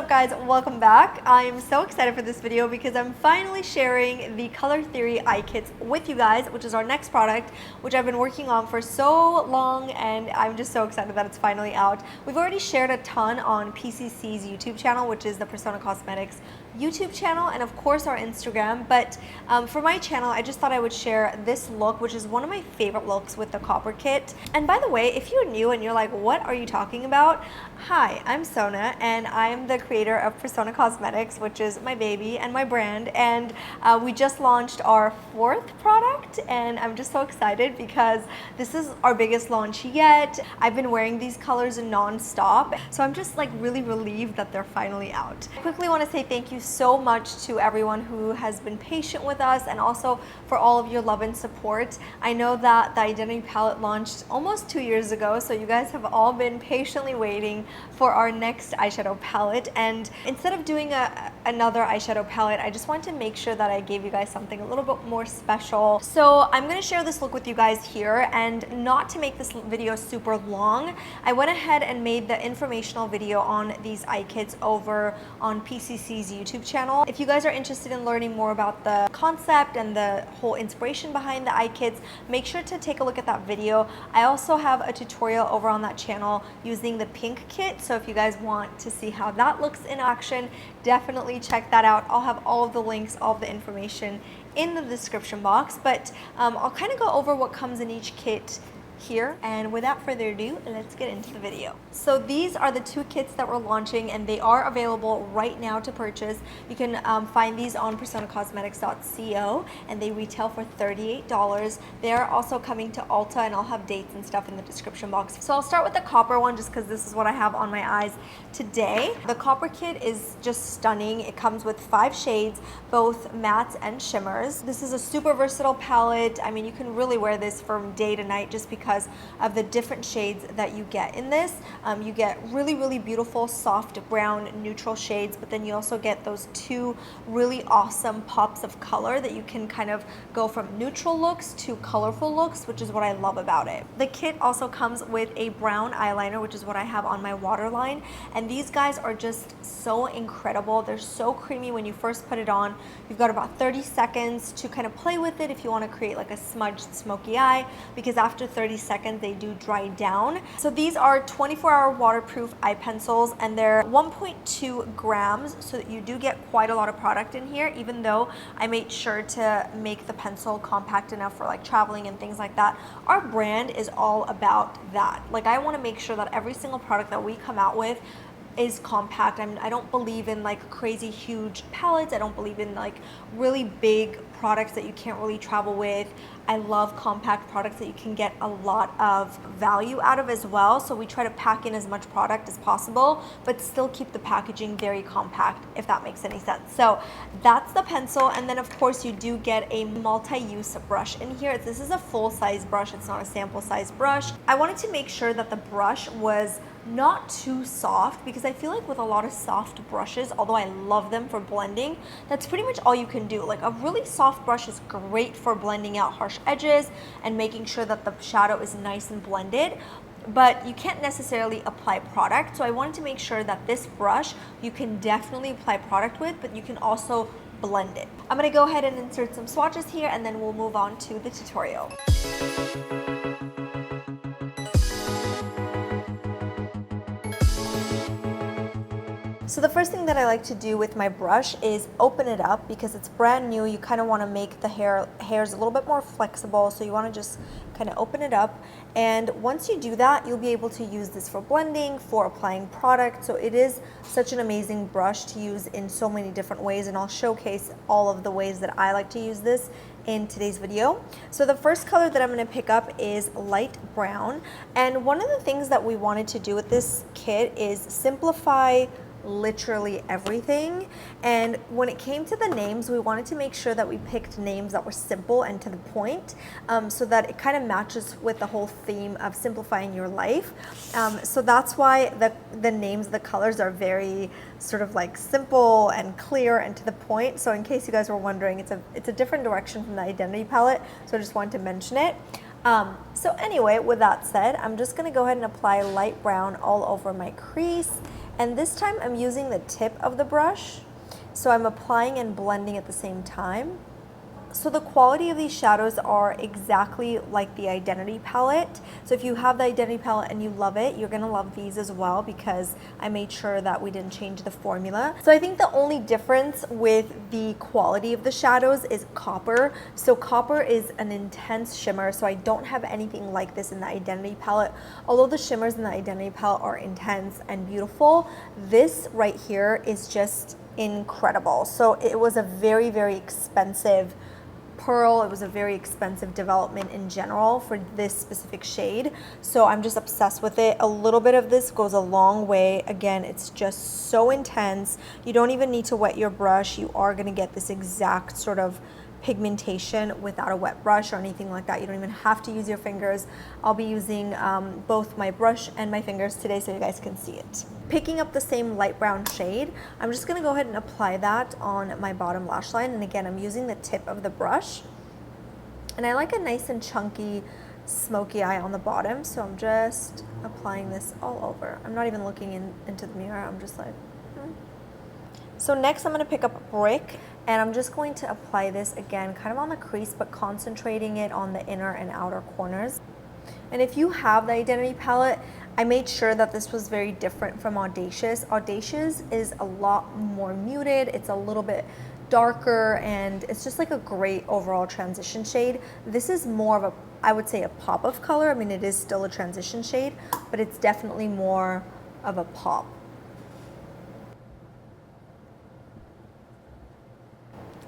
up guys, welcome back. I am so excited for this video because I'm finally sharing the Color Theory eye kits with you guys, which is our next product, which I've been working on for so long, and I'm just so excited that it's finally out. We've already shared a ton on PCC's YouTube channel, which is the Pérsona Cosmetics YouTube channel, and of course our Instagram, but for my channel I just thought I would share this look, which is one of my favorite looks with the copper kit. And by the way, if you're new and you're like, what are you talking about? Hi, I'm Sona and I'm the creator of Pérsona Cosmetics, which is my baby and my brand, and we just launched our 4th product and I'm just so excited because this is our biggest launch yet. I've been wearing these colors non-stop, so I'm just like really relieved that they're finally out. I quickly want to say thank you so much to everyone who has been patient with us and also for all of your love and support. I know that the Identity palette launched almost 2 years ago, so you guys have all been patiently waiting for our next eyeshadow palette, and instead of doing another eyeshadow palette, I just wanted to make sure that I gave you guys something a little bit more special. So I'm going to share this look with you guys here, and not to make this video super long, I went ahead and made the informational video on these eye kits over on PCC's YouTube channel. If you guys are interested in learning more about the concept and the whole inspiration behind the eye kits, make sure to take a look at that video. I also have a tutorial over on that channel using the pink kit, so if you guys want to see how that looks in action, definitely check that out. I'll have all of the links, all of the information in the description box, but I'll kind of go over what comes in each kit here, and without further ado, let's get into the video. So these are the 2 kits that we're launching, and they are available right now to purchase. You can find these on PérsonaCosmetics.co, and they retail for $38. They're also coming to Ulta, and I'll have dates and stuff in the description box. So I'll start with the copper one just because this is what I have on my eyes today. The copper kit is just stunning. It comes with 5 shades, both mattes and shimmers. This is a super versatile palette. I mean, you can really wear this from day to night just because of the different shades that you get in this. You get really beautiful soft brown neutral shades, but then you also get those 2 really awesome pops of color that you can kind of go from neutral looks to colorful looks, which is what I love about it. The kit also comes with a brown eyeliner, which is what I have on my waterline, and these guys are just so incredible. They're so creamy when you first put it on. You've got about 30 seconds to kind of play with it if you want to create like a smudged smoky eye, because after 30 seconds they do dry down. So these are 24-hour waterproof eye pencils, and they're 1.2 grams, so that you do get quite a lot of product in here, even though I made sure to make the pencil compact enough for like traveling and things like that. Our brand is all about that. Like, I want to make sure that every single product that we come out with is compact. I mean, I don't believe in like crazy huge palettes. I don't believe in like really big products that you can't really travel with. I love compact products that you can get a lot of value out of as well. So we try to pack in as much product as possible, but still keep the packaging very compact, if that makes any sense. So that's the pencil. And then of course you do get a multi-use brush in here. This is a full-size brush. It's not a sample size brush. I wanted to make sure that the brush was not too soft, because I feel like with a lot of soft brushes, although I love them for blending, that's pretty much all you can do. Like, a really soft brush is great for blending out harsh edges and making sure that the shadow is nice and blended, but you can't necessarily apply product. So I wanted to make sure that this brush you can definitely apply product with, but you can also blend it. I'm going to go ahead and insert some swatches here, and then we'll move on to the tutorial. So the first thing that I like to do with my brush is open it up, because it's brand new. You kind of want to make the hairs a little bit more flexible, so you want to just kind of open it up. And once you do that, you'll be able to use this for blending, for applying product. So it is such an amazing brush to use in so many different ways, and I'll showcase all of the ways that I like to use this in today's video. So the first color that I'm going to pick up is light brown, and one of the things that we wanted to do with this kit is simplify literally everything. And when it came to the names, we wanted to make sure that we picked names that were simple and to the point, so that it kind of matches with the whole theme of simplifying your life. So that's why the names, the colors are very sort of like simple and clear and to the point. So in case you guys were wondering, it's a different direction from the Identity palette, so I just wanted to mention it. So anyway, with that said, I'm just going to go ahead and apply light brown all over my crease. And this time I'm using the tip of the brush, so I'm applying and blending at the same time. So the quality of these shadows are exactly like the Identity palette. So if you have the Identity palette and you love it, you're gonna love these as well, because I made sure that we didn't change the formula. So I think the only difference with the quality of the shadows is copper. So copper is an intense shimmer, so I don't have anything like this in the Identity palette. Although the shimmers in the Identity palette are intense and beautiful, this right here is just incredible. So it was a very, very expensive pearl. It was a very expensive development in general for this specific shade, so I'm just obsessed with it. A little bit of this goes a long way. Again, it's just so intense. You don't even need to wet your brush. You are going to get this exact sort of pigmentation without a wet brush or anything like that. You don't even have to use your fingers. I'll be using both my brush and my fingers today so you guys can see it. Picking up the same light brown shade, I'm just going to go ahead and apply that on my bottom lash line. And again, I'm using the tip of the brush. And I like a nice and chunky smoky eye on the bottom, so I'm just applying this all over. I'm not even looking into the mirror. I'm just like, So next I'm going to pick up a brick, and I'm just going to apply this again kind of on the crease, but concentrating it on the inner and outer corners. And if you have the Identity palette, I made sure that this was very different from Audacious. Audacious is a lot more muted. It's a little bit darker, and it's just like a great overall transition shade. This is more of a, I would say, a pop of color. I mean, it is still a transition shade, but it's definitely more of a pop.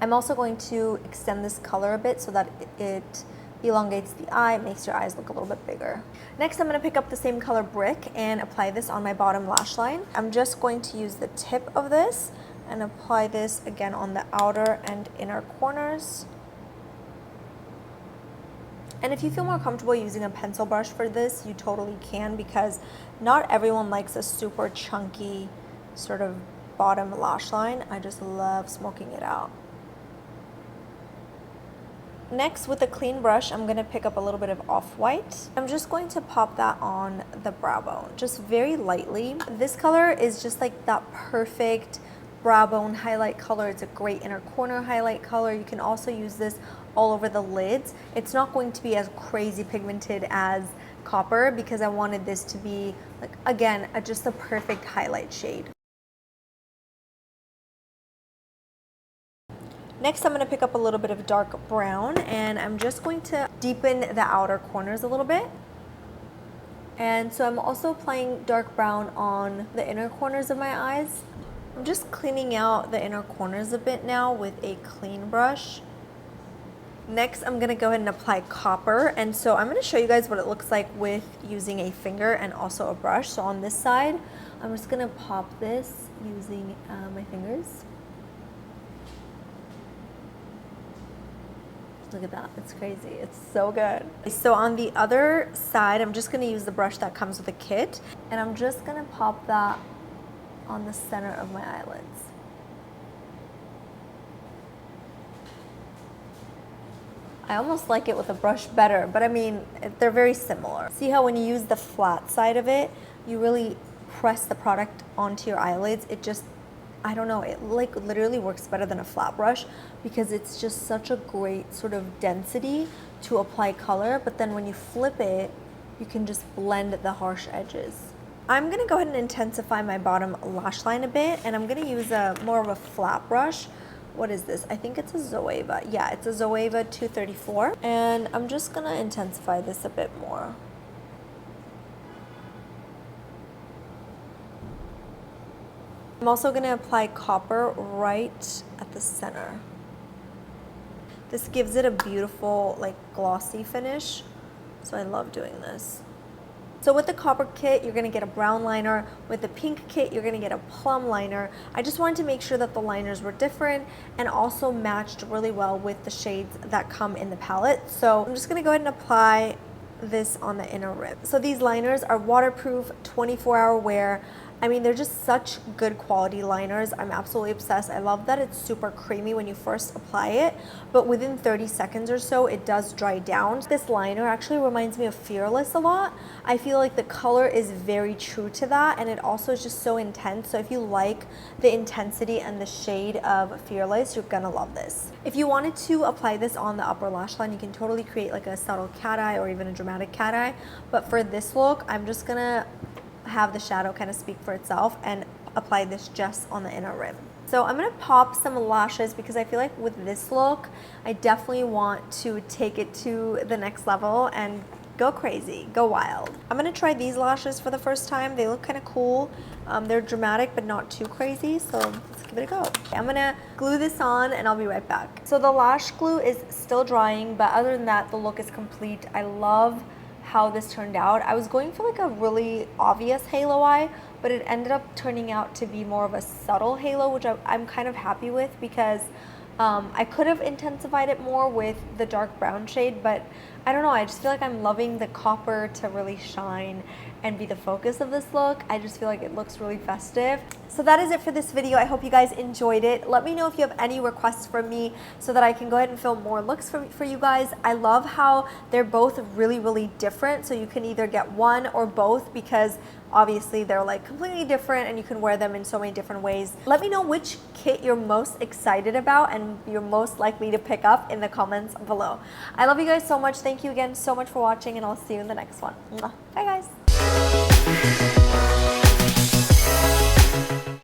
I'm also going to extend this color a bit so that it elongates the eye, makes your eyes look a little bit bigger. Next, I'm going to pick up the same color brick and apply this on my bottom lash line. I'm just going to use the tip of this and apply this again on the outer and inner corners. And if you feel more comfortable using a pencil brush for this, you totally can, because not everyone likes a super chunky sort of bottom lash line. I just love smoking it out. Next, with a clean brush, I'm going to pick up a little bit of off-white. I'm just going to pop that on the brow bone, just very lightly. This color is just like that perfect brow bone highlight color. It's a great inner corner highlight color. You can also use this all over the lids. It's not going to be as crazy pigmented as copper, because I wanted this to be, like, again, just a perfect highlight shade. Next, I'm going to pick up a little bit of dark brown, and I'm just going to deepen the outer corners a little bit. And so I'm also applying dark brown on the inner corners of my eyes. I'm just cleaning out the inner corners a bit now with a clean brush. Next, I'm going to go ahead and apply copper, and so I'm going to show you guys what it looks like with using a finger and also a brush. So on this side, I'm just going to pop this using my fingers. Look at that, it's crazy, it's so good. So on the other side, I'm just gonna use the brush that comes with the kit, and I'm just gonna pop that on the center of my eyelids. I almost like it with a brush better, but I mean, they're very similar. See how when you use the flat side of it, you really press the product onto your eyelids. It just, I don't know, it like literally works better than a flat brush, because it's just such a great sort of density to apply color, but then when you flip it, you can just blend the harsh edges. I'm gonna go ahead and intensify my bottom lash line a bit, and I'm gonna use a more of a flat brush. What is this? I think it's a Zoeva. Yeah, it's a Zoeva 234, and I'm just gonna intensify this a bit more. I'm also going to apply copper right at the center. This gives it a beautiful, like, glossy finish, so I love doing this. So with the copper kit, you're going to get a brown liner. With the pink kit, you're going to get a plum liner. I just wanted to make sure that the liners were different and also matched really well with the shades that come in the palette. So I'm just going to go ahead and apply this on the inner rib. So these liners are waterproof, 24-hour wear. I mean, they're just such good quality liners. I'm absolutely obsessed. I love that it's super creamy when you first apply it, but within 30 seconds or so, it does dry down. This liner actually reminds me of Fearless a lot. I feel like the color is very true to that, and it also is just so intense. So if you like the intensity and the shade of Fearless, you're gonna love this. If you wanted to apply this on the upper lash line, you can totally create like a subtle cat eye or even a dramatic cat eye. But for this look, I'm just gonna have the shadow kind of speak for itself and apply this just on the inner rim. So I'm gonna pop some lashes because I feel like with this look, I definitely want to take it to the next level and go crazy, go wild. I'm gonna try these lashes for the first time. They look kind of cool. They're dramatic but not too crazy, so let's give it a go. I'm gonna glue this on and I'll be right back. So the lash glue is still drying, but other than that, the look is complete. I love how this turned out. I was going for like a really obvious halo eye, but it ended up turning out to be more of a subtle halo, which I'm kind of happy with because I could have intensified it more with the dark brown shade, but I don't know, I just feel like I'm loving the copper to really shine and be the focus of this look. I just feel like it looks really festive. So that is it for this video. I hope you guys enjoyed it. Let me know if you have any requests from me so that I can go ahead and film more looks for you guys. I love how they're both really, really different. So you can either get one or both because obviously they're like completely different and you can wear them in so many different ways. Let me know which kit you're most excited about and you're most likely to pick up in the comments below. I love you guys so much. Thank you again so much for watching and I'll see you in the next one. Bye guys.